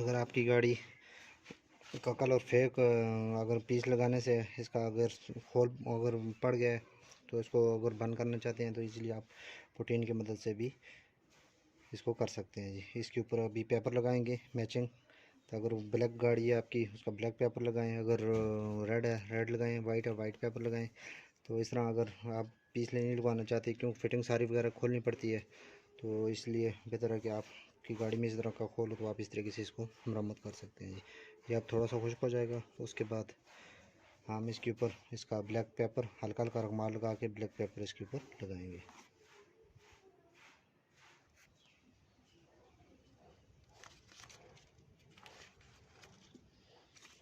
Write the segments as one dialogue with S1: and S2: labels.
S1: अगर आपकी गाड़ी का कलर फेक अगर पीस लगाने से इसका अगर होल अगर पड़ गया है तो इसको अगर बंद करना चाहते हैं तो इजीली आप पुटीन की मदद से भी इसको कर सकते हैं जी। इसके ऊपर अभी पेपर लगाएंगे मैचिंग। तो अगर ब्लैक गाड़ी है आपकी उसका ब्लैक पेपर लगाएं, अगर रेड है रेड लगाएं, वाइट है वाइट पेपर लगाएं। तो इस तरह अगर आप पीस नहीं लगवाना चाहते क्योंकि फिटिंग सारी वगैरह खोलनी पड़ती है, तो इसलिए बेहतर है कि आपकी गाड़ी में इस तरह का खोलो तो आप इस तरीके से इसको मरम्मत कर सकते हैं जी। ये अब थोड़ा सा खुश्क हो जाएगा, उसके बाद हम इसके ऊपर इसका ब्लैक पेपर हल्का हल्का रुमाल लगा के ब्लैक पेपर इसके ऊपर लगाएंगे।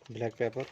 S1: ब्लैक पेपर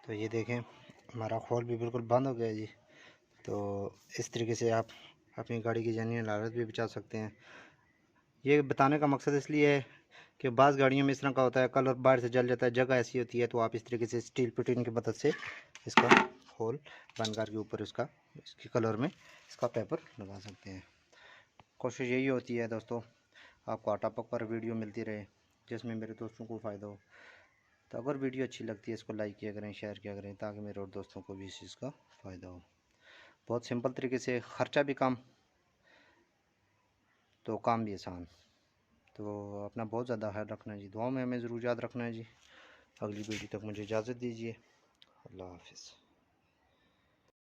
S1: तो ये देखें हमारा खोल भी बिल्कुल बंद हो गया जी। तो इस तरीके से आप अपनी गाड़ी की जानी हालत भी बचा सकते हैं। ये बताने का मकसद इसलिए है कि बाज़ गाड़ियों में इस तरह का होता है कलर बाहर से जल जाता है, जगह ऐसी होती है, तो आप इस तरीके से स्टील पुटीन की मदद से इसका होल बंद करके ऊपर इसके कलर में इसका पेपर लगा सकते हैं। कोशिश यही होती है दोस्तों आपको आटा पक पर वीडियो मिलती रहे जिसमें मेरे दोस्तों को फ़ायदा हो। तो अगर वीडियो अच्छी लगती है इसको लाइक किया करें, शेयर किया करें ताकि मेरे और दोस्तों को भी इस चीज़ का फ़ायदा हो। बहुत सिंपल तरीके से, ख़र्चा भी कम तो काम भी आसान। तो अपना बहुत ज़्यादा ख्याल रखना है जी, दुआओं में हमें ज़रूर याद रखना है जी। अगली वीडियो तक मुझे इजाज़त दीजिए। अल्लाह हाफ़िज़।